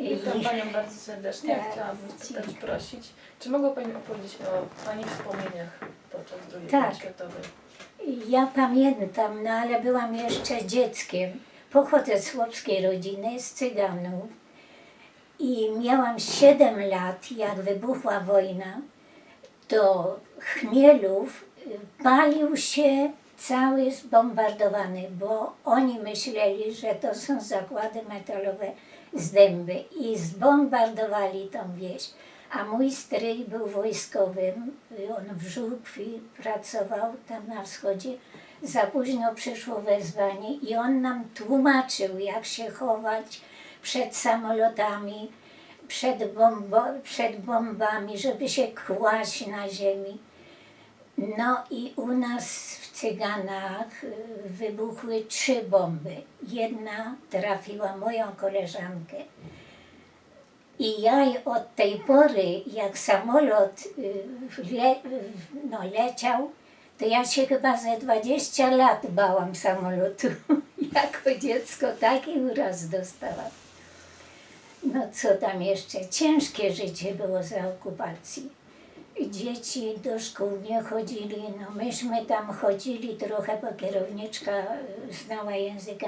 Witam Panią bardzo serdecznie. Tak. Chciałabym też prosić, czy mogła Pani opowiedzieć o Pani wspomnieniach podczas II Tak. wojny światowej? Ja pamiętam, no ale byłam jeszcze dzieckiem. Pochodzę z chłopskiej rodziny, z Cyganów. I miałam 7 lat, jak wybuchła wojna. To Chmielów palił się cały zbombardowany, bo oni myśleli, że to są zakłady metalowe z Dęby i zbombardowali tą wieś. A mój stryj był wojskowym, on w Żółkwi pracował tam na wschodzie. Za późno przyszło wezwanie i on nam tłumaczył, jak się chować przed samolotami, przed bombami, żeby się kłaść na ziemi. No i u nas w Cyganach wybuchły 3 bomby. Jedna trafiła moją koleżankę. I ja od tej pory, jak samolot leciał, to ja się chyba ze 20 lat bałam samolotu. Jako dziecko taki uraz dostałam. No co tam jeszcze? Ciężkie życie było za okupacji. Dzieci do szkół nie chodzili, no myśmy tam chodzili trochę, bo kierowniczka znała język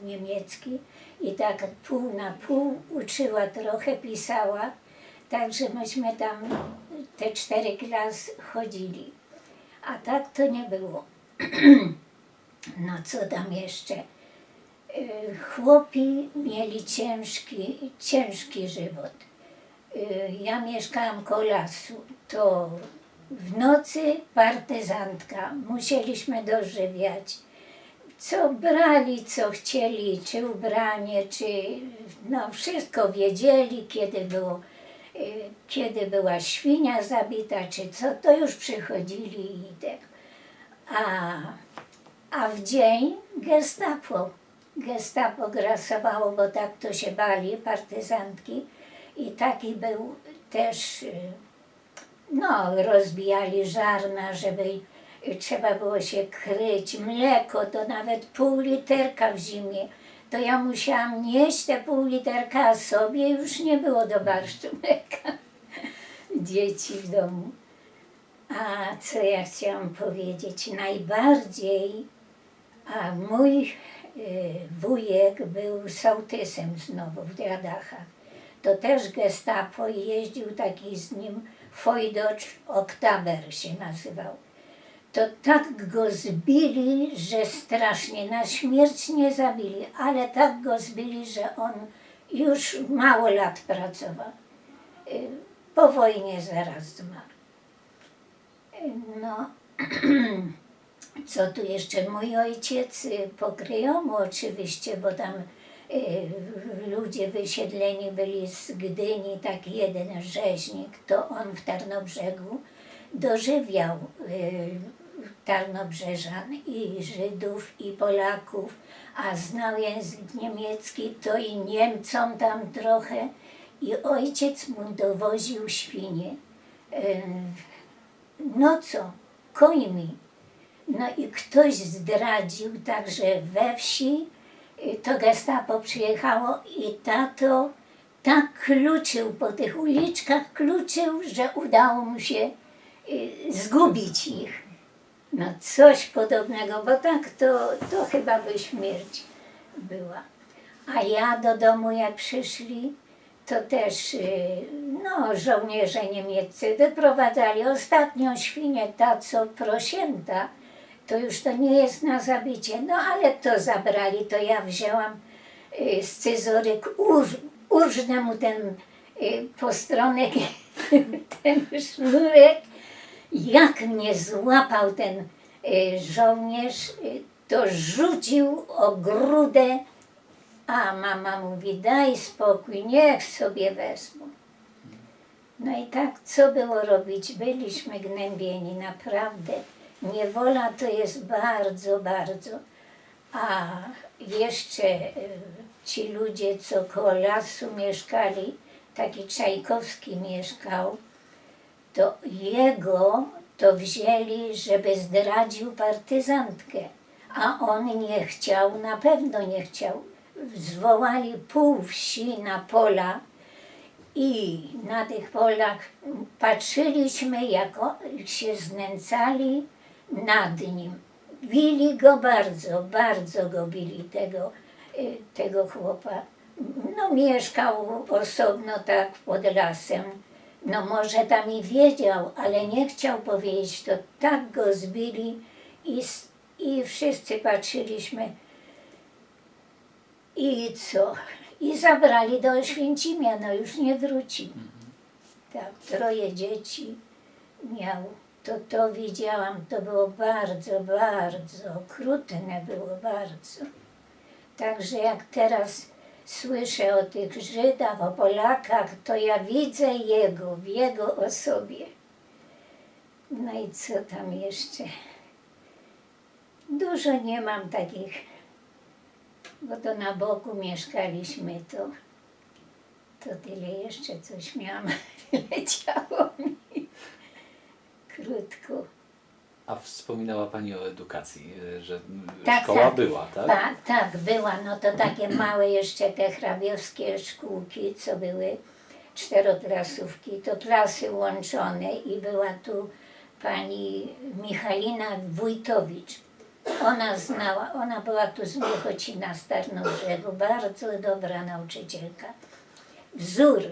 niemiecki i tak pół na pół uczyła, trochę pisała, także myśmy tam te 4 klasy chodzili, a tak to nie było. No co tam jeszcze? Chłopi mieli ciężki żywot. Ja mieszkałam koło lasu, to w nocy partyzantka, musieliśmy dożywiać. Co brali, co chcieli, czy ubranie, czy no wszystko wiedzieli, kiedy była świnia zabita, czy co, to już przychodzili i tak. A w dzień Gestapo grasowało, bo tak to się bali, partyzantki. I taki był też, no rozbijali żarna, żeby trzeba było się kryć, mleko to nawet pół literka w zimie. To ja musiałam nieść te pół literka, a sobie już nie było do barszczu mleka. Dzieci w domu. A co ja chciałam powiedzieć? Najbardziej, a mój wujek był sołtysem znowu w Diadachach. To też Gestapo i jeździł taki z nim Fojdocz Oktaber się nazywał. To tak go zbili, że strasznie, na śmierć nie zabili, ale tak go zbili, że on już mało lat pracował. Po wojnie zaraz zmarł. No, co tu jeszcze? Mój ojciec pokryjomu oczywiście, bo tam ludzie wysiedleni byli z Gdyni, tak jeden rzeźnik, to on w Tarnobrzegu dożywiał Tarnobrzeżan i Żydów i Polaków, a znał język niemiecki, to i Niemcom tam trochę i ojciec mu dowoził świnie nocą, końmi. No i ktoś zdradził, także we wsi to Gestapo przyjechało i tato tak kluczył po tych uliczkach, że udało mu się zgubić ich. No coś podobnego, bo tak to chyba by śmierć była. A ja do domu jak przyszli, to też no, żołnierze niemieccy wyprowadzali ostatnią świnię, ta co prosięta, to już to nie jest na zabicie, no ale to zabrali, to ja wzięłam scyzoryk, urżnę mu ten postronek, ten sznurek. Jak mnie złapał ten żołnierz, to rzucił o grudę, a mama mówi, daj spokój, niech sobie wezmą. No i tak, co było robić? Byliśmy gnębieni, naprawdę. Niewola to jest bardzo, bardzo. A jeszcze ci ludzie, co koło lasu mieszkali, taki Czajkowski mieszkał, to jego to wzięli, żeby zdradził partyzantkę. A on nie chciał, na pewno nie chciał. Zwołali pół wsi na pola I na tych polach patrzyliśmy, jak się znęcali nad nim. Bili go bardzo, bardzo go bili, tego chłopa. No mieszkał osobno tak pod lasem. No może tam i wiedział, ale nie chciał powiedzieć, to tak go zbili i wszyscy patrzyliśmy. I co? I zabrali do Oświęcimia, no już nie wrócił. Tak, 3 dzieci miał. To widziałam, to było bardzo, bardzo okrutne było, bardzo. Także jak teraz słyszę o tych Żydach, o Polakach, to ja widzę w jego osobie. No i co tam jeszcze? Dużo nie mam takich, bo to na boku mieszkaliśmy, to tyle jeszcze coś miałam, leciało mi krótko. A wspominała Pani o edukacji, że Tak, szkoła tak. była, tak? Tak, była. No to takie małe jeszcze te hrabiowskie szkółki, co były 4-klasówki, to klasy łączone i była tu pani Michalina Wójtowicz. Ona była tu z Miechocina, z Tarnobrzegu, bardzo dobra nauczycielka. Wzór.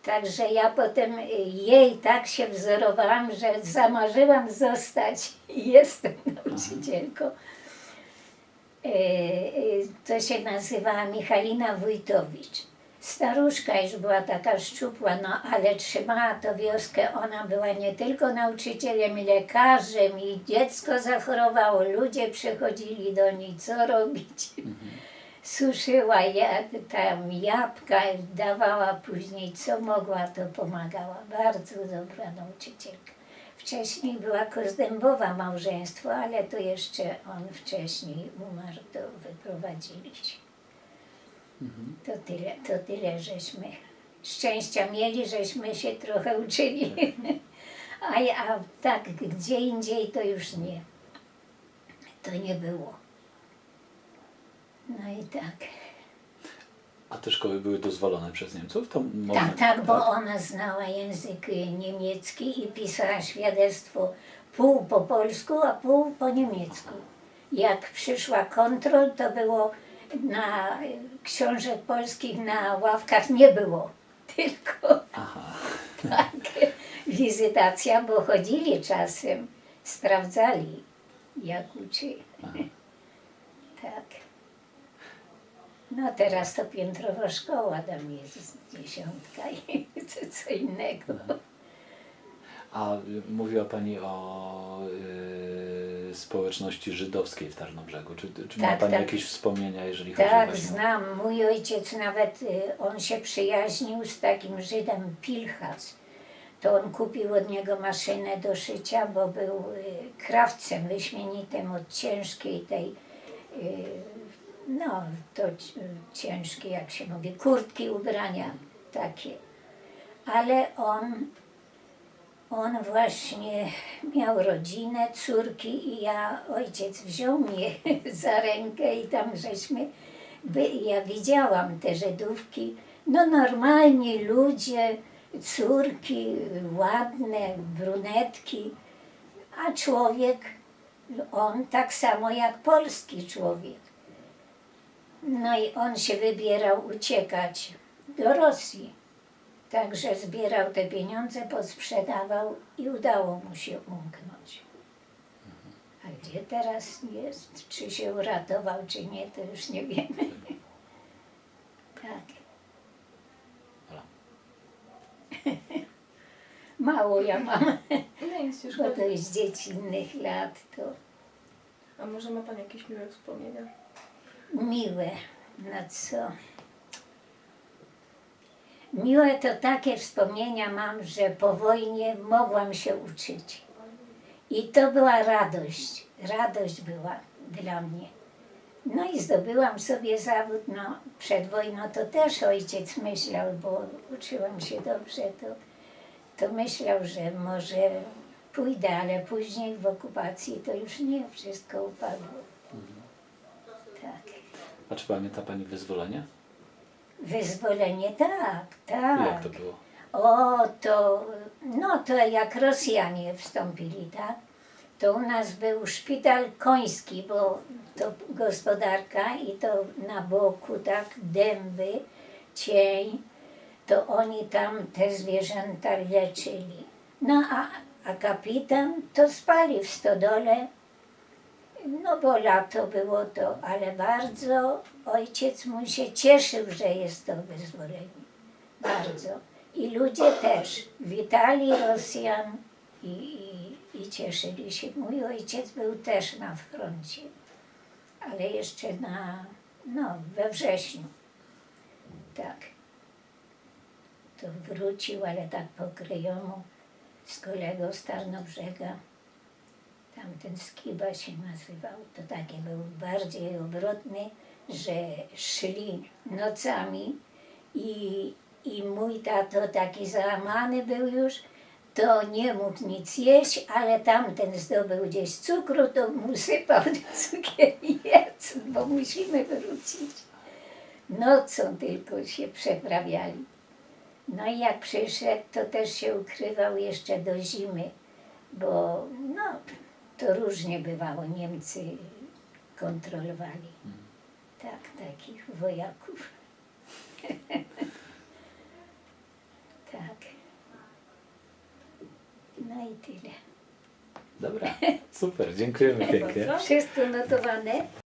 Także ja potem jej tak się wzorowałam, że zamarzyłam zostać i jestem nauczycielką. To się nazywała Michalina Wójtowicz. Staruszka już była taka szczupła, no ale trzymała to wioskę. Ona była nie tylko nauczycielem, i lekarzem, i dziecko zachorowało, ludzie przychodzili do niej, co robić. Suszyła tam jabłka, dawała później co mogła, to pomagała. Bardzo dobra nauczycielka. Wcześniej była Kozdębowa małżeństwo, ale to jeszcze on wcześniej umarł, to wyprowadziliśmy. To tyle żeśmy szczęścia mieli, żeśmy się trochę uczyli. A tak gdzie indziej to już nie. To nie było. No i tak. A te szkoły były dozwolone przez Niemców? To można, Tak, bo ona znała język niemiecki i pisała świadectwo pół po polsku, a pół po niemiecku. Jak przyszła kontrol, to było na książek polskich na ławkach nie było, tylko tak, wizytacja, bo chodzili czasem, sprawdzali, jak uczy. Tak. No teraz to piętrowa szkoła, tam jest 10 i co innego. A mówiła Pani o społeczności żydowskiej w Tarnobrzegu. Czy ma Tak, Pani tak. jakieś wspomnienia, jeżeli chodzi Tak, właśnie znam. Mój ojciec nawet, on się przyjaźnił z takim Żydem Pilchas. To on kupił od niego maszynę do szycia, bo był krawcem wyśmienitym od ciężkiej tej, no to ciężkie, jak się mówi, kurtki, ubrania takie. Ale on właśnie miał rodzinę, córki i ojciec wziął mnie za rękę i tam ja widziałam te Żydówki, no normalni ludzie, córki ładne, brunetki, a człowiek, on tak samo jak polski człowiek. No i on się wybierał uciekać do Rosji. Także zbierał te pieniądze, posprzedawał i udało mu się umknąć. A gdzie teraz jest? Czy się uratował, czy nie, to już nie wiemy. Tak. Ola. Mało ja mam, No nic, już bo to jest dzieci innych lat, to A może ma Pani jakieś miłe wspomnienia? miłe. No co? Miłe to takie wspomnienia mam, że po wojnie mogłam się uczyć. I to była radość. Radość była dla mnie. No i zdobyłam sobie zawód. No, przed wojną to też ojciec myślał, bo uczyłam się dobrze, to myślał, że może pójdę, ale później w okupacji to już nie, wszystko upadło. Tak. A czy pamięta Pani wyzwolenie? Wyzwolenie, tak, tak. Jak to było? O, to jak Rosjanie wstąpili, tak? To u nas był szpital koński, bo to gospodarka i to na boku, tak, dęby, cień, to oni tam te zwierzęta leczyli. No a kapitan to spali w stodole, no bo lato było to, ale bardzo ojciec mój się cieszył, że jest to wyzwolenie. Bardzo. I ludzie też witali Rosjan i cieszyli się. Mój ojciec był też na froncie, ale jeszcze we wrześniu. Tak. To wrócił, ale tak po kryjomu z kolegą z Tarnobrzega. Tamten Skiba się nazywał. To taki był bardziej obrotny, że szli nocami i mój tato taki załamany był już, to nie mógł nic jeść, ale tamten zdobył gdzieś cukru, to mu sypał ten cukier i jedz, bo musimy wrócić. Nocą tylko się przeprawiali. No i jak przyszedł, to też się ukrywał jeszcze do zimy, bo to różnie bywało, Niemcy kontrolowali. Tak, takich wojaków. Tak. No i tyle. Dobra, super, dziękujemy pięknie. Bardzo. Wszystko notowane?